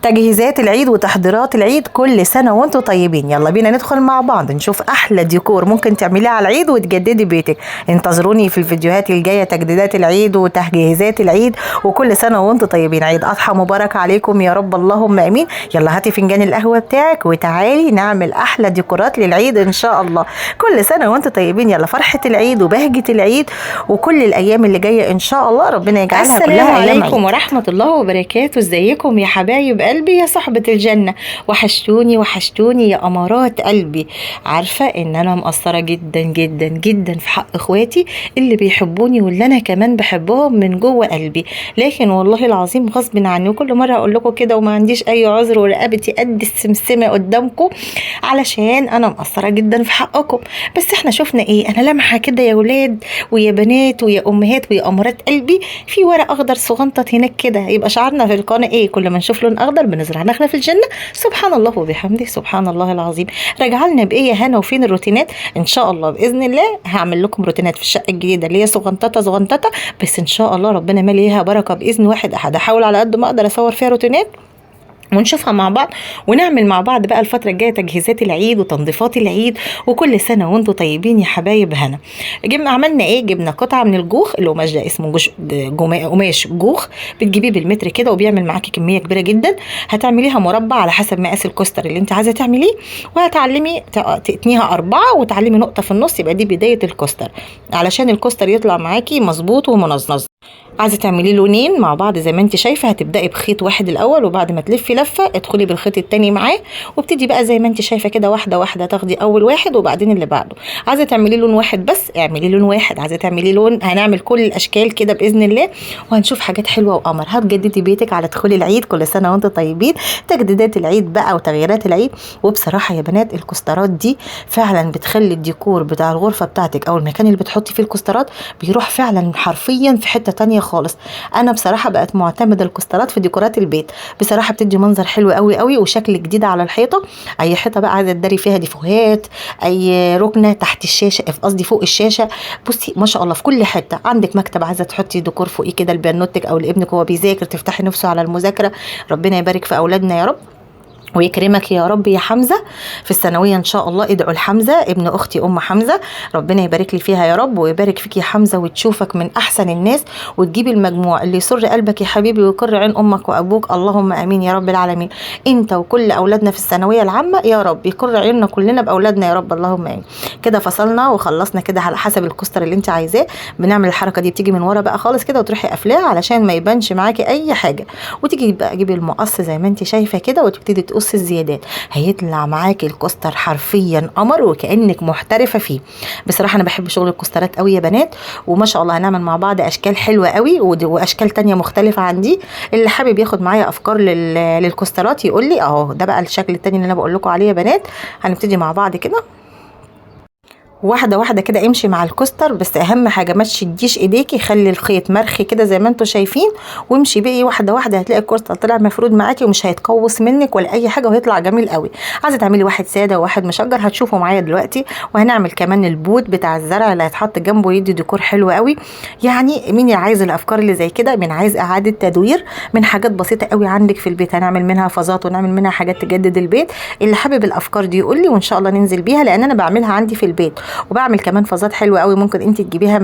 تجهيزات العيد وتحضيرات العيد، كل سنة وانتم طيبين. يلا بينا ندخل مع بعض نشوف احلى ديكور ممكن تعمليه على العيد وتجددي بيتك. انتظروني في الفيديوهات الجاية، تجديدات العيد وتجهيزات العيد، وكل سنة وانتم طيبين. عيد اضحى مبارك عليكم يا رب، اللهم امين. يلا هاتي فنجان القهوة بتاعك وتعالي نعمل احلى ديكورات للعيد ان شاء الله. كل سنة وانتم طيبين. يلا فرحة العيد وبهجة العيد وكل الايام اللي جاية ان شاء الله ربنا يجعلها كلها ايام عيد. السلام عليكم ورحمة الله وبركاته. ازيكم يا حبايب قلبي يا صحبة الجنة؟ وحشتوني وحشتوني يا أمارات قلبي. عارفة ان انا مقصرة جدا جدا جدا في حق اخواتي اللي بيحبوني واللي انا كمان بحبهم من جوه قلبي، لكن والله العظيم غصب عني، وكل مرة اقول لكم كده وما عنديش اي عذر ورقبتي قد السمسمة قدامكم علشان انا مقصرة جدا في حقكم. بس احنا شفنا ايه؟ انا لمحة كده يا ولاد ويا بنات ويا امهات ويا امارات قلبي، في ورق اخضر صغنطط هناك كده، يبقى شعارنا في القناه ايه؟ كل ما نشوف لون اخضر بنزرع نخله في الجنه. سبحان الله وبحمده، سبحان الله العظيم. راجع لنا بايه يا هنا؟ وفين الروتينات؟ ان شاء الله باذن الله هعمل لكم روتينات في الشقه الجديده اللي هي صغنططه صغنططه، بس ان شاء الله ربنا ماليها بركه باذن واحد احد. احاول على قد ما اقدر اصور فيها روتينات ونشوفها مع بعض ونعمل مع بعض بقى الفترة الجاية تجهيزات العيد وتنظيفات العيد. وكل سنة وانتم طيبين يا حبايب هنا. عملنا ايه؟ جبنا قطعة من الجوخ، القماش ده اسمه قماش جوخ، بتجيبيه بالمتر كده وبيعمل معاكي كمية كبيرة جدا. هتعمليها مربع على حسب مقاس الكوستر اللي انت عايزة تعمليه، وهتعلمي تقنيها 4 وتعلمي نقطة في النص، يبقى دي بداية الكوستر علشان الكوستر يطلع معاكي مظبوط ومنظم. عايزه تعملي لونين مع بعض زي ما انت شايفه، هتبداي بخيط واحد الاول، وبعد ما تلفي لفه ادخلي بالخيط التاني معاه، وابتدي بقى زي ما انت شايفه كده واحده واحده تاخدي اول واحد وبعدين اللي بعده. عايزه تعملي لون واحد بس اعملي لون واحد، عايزه تعملي لون، هنعمل كل الاشكال كده باذن الله، وهنشوف حاجات حلوه وقمر. هتجددي بيتك على دخول العيد. كل سنه وانتم طيبين. تجديدات العيد بقى وتغييرات العيد. وبصراحه يا بنات الكوسترات دي فعلا بتخلي الديكور بتاع الغرفه بتاعتك او المكان اللي بتحطي فيه الكوسترات بيروح فعلا حرفيا في حته تانية خالص. انا بصراحه بقت معتمده الكوسترات في ديكورات البيت، بصراحه بتدي منظر حلو قوي قوي وشكل جديد على الحيطه. اي حيطه بقى عايزه تداري فيها ديفوهات، اي ركنه تحت الشاشه، قصدي فوق الشاشه، بصي ما شاء الله في كل حته. عندك مكتب عايزه تحطي ديكور فوقيه كده لبنوتك او لابنك وهو بيذاكر، تفتحي نفسه على المذاكره. ربنا يبارك في اولادنا يا رب ويكرمك يا رب يا حمزه في الثانويه ان شاء الله. ادعوا لحمزه ابن اختي ام حمزه، ربنا يبارك لي فيها يا رب ويبارك فيك يا حمزه وتشوفك من احسن الناس وتجيب المجموع اللي يسر قلبك يا حبيبي ويقر عين امك وابوك، اللهم امين يا رب العالمين. انت وكل اولادنا في الثانويه العامه يا رب يقر عيننا كلنا باولادنا يا رب، اللهم امين. كده فصلنا وخلصنا كده على حسب الكوستر اللي انت عايزاه. بنعمل الحركه دي، بتيجي من ورا بقى خالص كده وتروحي قافلاها علشان ما يبانش معاكي اي حاجه، وتيجي بقى جيبي المقص زي ما انت شايفه كده وتبتدي تقصي الزيادات. هيطلع معاكي الكوستر حرفيا قمر وكأنك محترفة فيه. بصراحة انا بحب شغل الكوسترات قوي يا بنات، وما شاء الله هنعمل مع بعض اشكال حلوة قوي واشكال تانية مختلفة عن دي. اللي حابب ياخد معايا افكار للكوسترات يقول لي اهو. ده بقى الشكل التاني اللي انا بقول لكم عليه يا بنات. هنبتدي مع بعض كده واحده واحده كده، امشي مع الكوستر، بس اهم حاجه ما تشديش ايديكي، خلي الخيط مرخي كده زي ما انتم شايفين، وامشي بقى واحده واحده. هتلاقي الكوستر طلع مفرود معاكي ومش هيتقوس منك ولا اي حاجه وهيطلع جميل قوي. عايزه تعملي واحد ساده وواحد مشجر هتشوفوا معايا دلوقتي. وهنعمل كمان البوت بتاع الزرع اللي هيتحط جنبه يدي ديكور حلو قوي. يعني مين عايز الافكار اللي زي كده؟ من عايز اعاده تدوير من حاجات بسيطه قوي عندك في البيت، هنعمل منها فازات ونعمل منها حاجات تجدد البيت. اللي حابب الافكار دي يقول لي وان شاء الله ننزل بيها، لان انا بعملها عندي في البيت. وبعمل كمان فازات حلوه قوي ممكن انت تجيبيها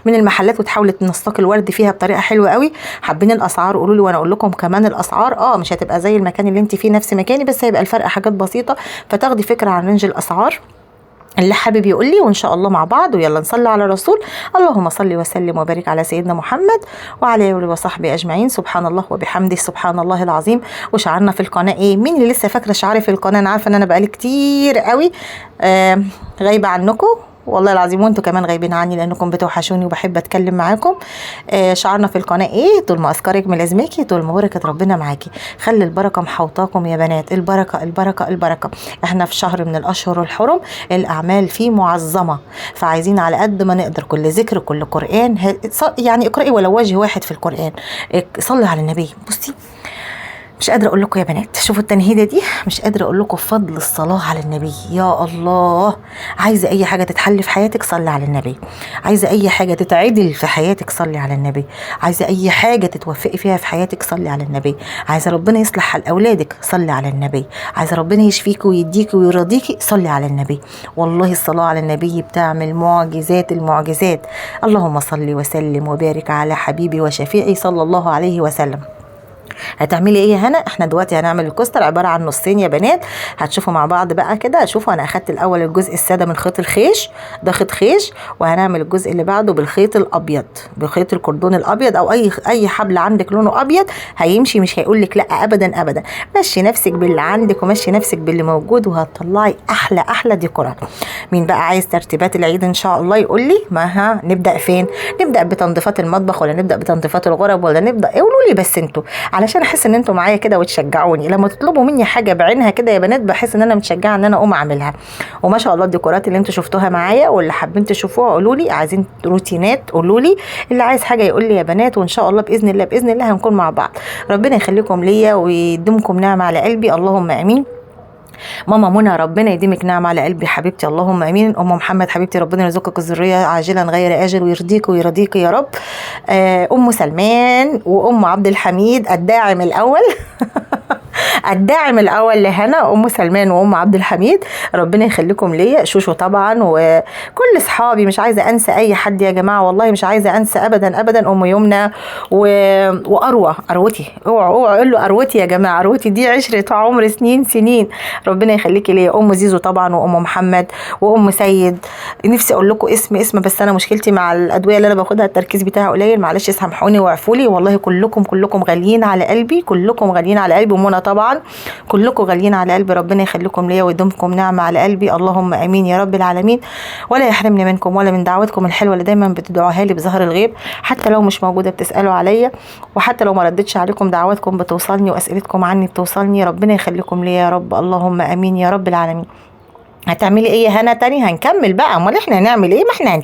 من المحلات وتحاولي تنسقي الورد فيها بطريقه حلوه قوي. حابين الاسعار قولوا لي وانا اقول لكم كمان الاسعار. مش هتبقى زي المكان اللي انت فيه نفس مكاني، بس هيبقى الفرق حاجات بسيطه فتاخدي فكره عن رينج الاسعار. اللي حابب يقول لي وان شاء الله مع بعض. ويلا نصلي على الرسول. اللهم صل وسلم وبارك على سيدنا محمد وعلى اله وصحبه اجمعين. سبحان الله وبحمده، سبحان الله العظيم. وشعارنا في القناه ايه؟ مين اللي لسه فاكره شعاري في القناه؟ انا عارفه ان انا بقالي كتير قوي غايبه عنكم والله العظيم، وانتوا كمان غايبين عني لانكم بتوحشوني وبحب اتكلم معاكم. شعارنا في القناه ايه؟ طول ما اذكارك ملازماكي طول ما بركه ربنا معاكي. خلي البركه محوطاكم يا بنات، البركه البركه البركه. احنا في شهر من الاشهر الحرم، الاعمال فيه معظمه، فعايزين على قد ما نقدر كل ذكر كل قران يعني اقرأي ولو وجه واحد في القران، صلي على النبي. بصي مش قادره اقول لكم يا بنات، شوفوا التنهيده دي، مش قادره اقول لكم فضل الصلاه على النبي. يا الله، عايزه اي حاجه تتحل في حياتك صلي على النبي، عايزه اي حاجه تتعدل في حياتك صلي على النبي، عايزه اي حاجه تتوفقي فيها في حياتك صلي على النبي، عايزه ربنا يصلح حال اولادك صلي على النبي، عايزه ربنا يشفيك ويديك ويرضيكي صلي على النبي. والله الصلاه على النبي بتعمل معجزات المعجزات. اللهم صل وسلم وبارك على حبيبي وشفيعي صلى الله عليه وسلم. هتعملي ايه هنا؟ احنا دلوقتي هنعمل الكوستر عباره عن نصين يا بنات، هتشوفوا مع بعض بقى كده. هتشوفوا انا اخدت الاول الجزء الساده من خيط الخيش، ده خيط خيش، وهنعمل الجزء اللي بعده بالخيط الابيض، بخيط الكردون الابيض، او اي حبل عندك لونه ابيض هيمشي، مش هيقول لك لا ابدا ابدا. مشي نفسك باللي عندك ومشي نفسك باللي موجود، وهتطلعي احلى ديكورات. مين بقى عايز ترتيبات العيد ان شاء الله يقول لي. ما نبدا فين؟ نبدا بتنظيفات المطبخ ولا نبدا بتنظيفات الغرب ولا نبدا؟ قولوا لي بس انتوا، علشان احس ان انتوا معايا كده وتشجعوني. لما تطلبوا مني حاجه بعينها كده يا بنات بحس ان انا متشجعه ان انا اقوم اعملها. وما شاء الله الديكورات اللي انتوا شفتوها معايا واللي حابين تشوفوها قولوا لي، عايزين روتينات قولوا لي، اللي عايز حاجه يقول لي يا بنات، وان شاء الله باذن الله هنكون مع بعض. ربنا يخليكم ليا ويديمكم نعمه على قلبي، اللهم امين. ماما منى ربنا يديمك نعمه على قلبي حبيبتي، اللهم امين. ام محمد حبيبتي ربنا يرزقك الذريه عاجلا غير اجل ويرضيك ويرضيك يا رب. ام سلمان وام عبد الحميد الداعم الاول الداعم الاول لهنا، ام سلمان وام عبد الحميد ربنا يخليكم ليا. شوشو طبعا وكل اصحابي، مش عايزه انسى اي حد يا جماعه، والله مش عايزه انسى ابدا. ام يمنى اروتي، اوعوا قول له اروتي يا جماعه، اروتي دي عشره عمر سنين. ربنا يخليكي ليا. ام زيزو طبعا وام محمد وام سيد. نفسي اقول لكم اسم بس انا مشكلتي مع الادويه اللي انا باخدها التركيز بتاعها قليل، معلش سامحوني واعفوا لي. والله كلكم غاليين على قلبي، كلكم غاليين على قلبي. ومنى طبعا كلكم غاليين على قلبي، ربنا يخليكم ليا ويدومكم نعمه على قلبي، اللهم امين يا رب العالمين. ولا يحرمني منكم ولا من دعوتكم الحلوه اللي دايما بتدعوها لي بظهر الغيب، حتى لو مش موجوده بتسالوا عليا، وحتى لو ما ردتش عليكم دعواتكم بتوصلني واسئلتكم عني بتوصلني. ربنا يخليكم ليا يا رب، اللهم امين يا رب العالمين. هتعملي ايه هنا تاني؟ هنكمل بقى، امال احنا هنعمل ايه؟ ما احنا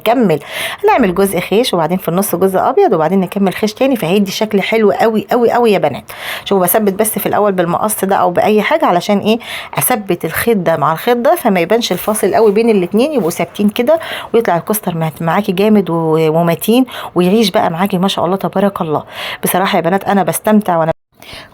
هنعمل جزء خيش وبعدين في النص جزء ابيض وبعدين نكمل خيش تاني، فهيدي شكل حلو قوي يا بنات. شوفوا بثبت بس في الاول بالمقص ده او باي حاجه، علشان ايه؟ اثبت الخيط ده مع الخيط ده فما يبانش الفاصل قوي بين الاتنين، يبقوا ثابتين كده، ويطلع الكوستر معاكي جامد ومتين، ويعيش بقى معاكي ما شاء الله تبارك الله. بصراحه يا بنات انا بستمتع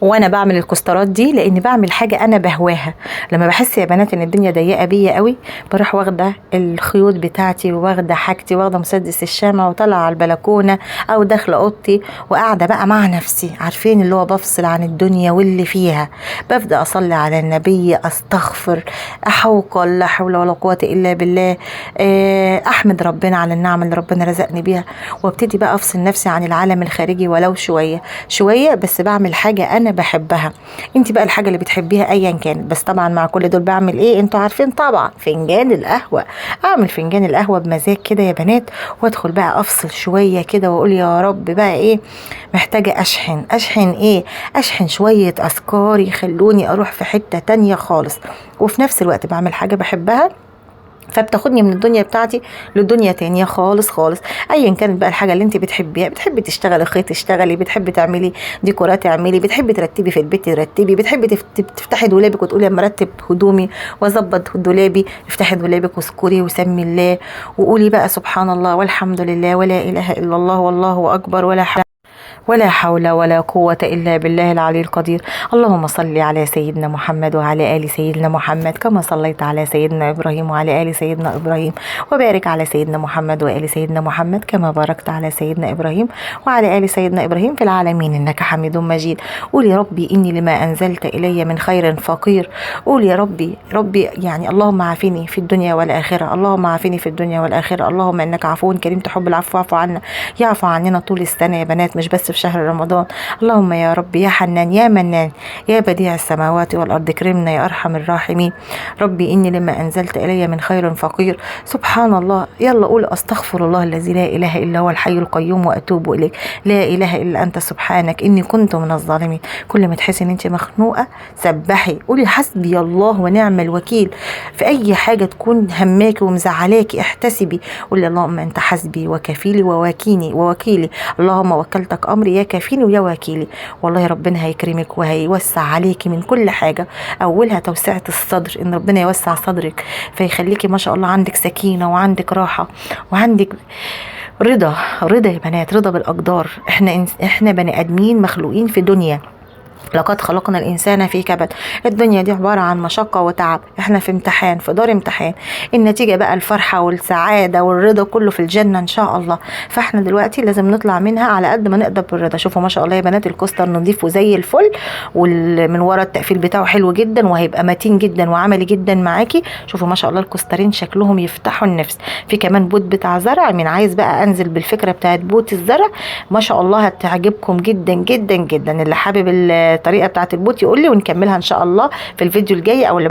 وانا بعمل الكوسترات دي، لان بعمل حاجه انا بهواها. لما بحس يا بنات ان الدنيا ضيقه بيا قوي، بروح واخده الخيوط بتاعتي وواخده حاجتي، واخده مسدس الشمع وطالعه على البلكونه او داخله اوضتي وقاعده بقى مع نفسي، عارفين اللي هو بفصل عن الدنيا واللي فيها، ببدا اصلي على النبي، استغفر، احوقل، لا حول ولا قوه الا بالله، احمد ربنا على النعم اللي ربنا رزقني بيها، وابتدي بقى افصل نفسي عن العالم الخارجي ولو شويه بس بعمل حاجه انا بحبها. انت بقى الحاجه اللي بتحبيها ايا كانت، بس طبعا مع كل دول بعمل ايه؟ انتوا عارفين طبعا، فنجان القهوه. اعمل فنجان القهوه بمزاج كده يا بنات، وادخل بقى افصل شويه كده واقول يا رب بقى ايه محتاجه اشحن ايه؟ اشحن شويه افكار يخلوني اروح في حته تانية خالص، وفي نفس الوقت بعمل حاجه بحبها، فبتاخدني من الدنيا بتاعتي لدنيا تانية خالص. ايا كانت بقى الحاجه اللي انت بتحبيها، بتحبي تشتغلي خيط اشتغلي، بتحبي تعملي ديكورات اعملي، بتحبي ترتبي في البيت ترتبي، بتحبي تفتحي دولابك وتقولي اما ارتب هدومي واظبط دولابي، افتحي دولابك واذكري وسمي الله وقولي بقى سبحان الله والحمد لله ولا اله الا الله والله اكبر ولا حول ولا قوة إلا بالله العلي القدير. اللهم صل على سيدنا محمد وعلى آل سيدنا محمد كما صليت على سيدنا إبراهيم وعلى آل سيدنا إبراهيم، وبارك على سيدنا محمد وآل سيدنا محمد كما باركت على سيدنا إبراهيم وعلى آل سيدنا إبراهيم في العالمين إنك حميد مجيد. قول يا ربي إني لما أنزلت إلي من خير فقير. قول يا ربي يعني اللهم عافني في الدنيا والآخرة، اللهم عافني في الدنيا والآخرة، اللهم إنك عفو كريم تحب العفو فاعف عنا. يعفو عننا طول السنة يا بنات، مش بس في شهر رمضان. اللهم يا رب يا حنان يا منان يا بديع السماوات والأرض اكرمنا يا أرحم الراحمين. ربي إني لما أنزلت إلي من خير فقير. سبحان الله. يلا قول أستغفر الله الذي لا إله إلا هو الحي القيوم وأتوب إليك، لا إله إلا أنت سبحانك إني كنت من الظالمين. كل ما تحسي إن أنت مخنوقة سبحي، قولي حسبي الله ونعم الوكيل. في أي حاجة تكون هماكي ومزعلاكي احتسبي، قولي اللهم أنت حسبي وكفيلي ووكيلي، اللهم وكلتك أمري امري يا كافيني ويا وكيلي. والله ربنا هيكرمك وهيوسع عليكي من كل حاجه، اولها توسعه الصدر، ان ربنا يوسع صدرك فيخليكي ما شاء الله عندك سكينه وعندك راحه وعندك رضا. رضا يا بنات، رضا بالاقدار. احنا بني ادمين مخلوقين في دنيا، لقد خلقنا الإنسان في كبد. الدنيا دي عبارة عن مشقة وتعب، احنا في امتحان، في دار امتحان. النتيجة بقى الفرحة والسعادة والرضا كله في الجنة إن شاء الله. فاحنا دلوقتي لازم نطلع منها على قد ما نقدر بالرضا. شوفوا ما شاء الله يا بنات الكوستر نضيف وزي الفل، ومن ورا التقفيل بتاعه حلو جدا وهيبقى متين جدا وعملي جدا معاكي. شوفوا ما شاء الله الكوسترين شكلهم يفتحوا النفس. في كمان بوت بتاع زرع، من عايز بقى انزل بالفكرة بتاعت بوت الزرع ما شاء الله هتعجبكم جدا جدا جدا. اللي حابب الطريقه بتاعت البوت يقول لي ونكملها ان شاء الله في الفيديو الجاي او اللي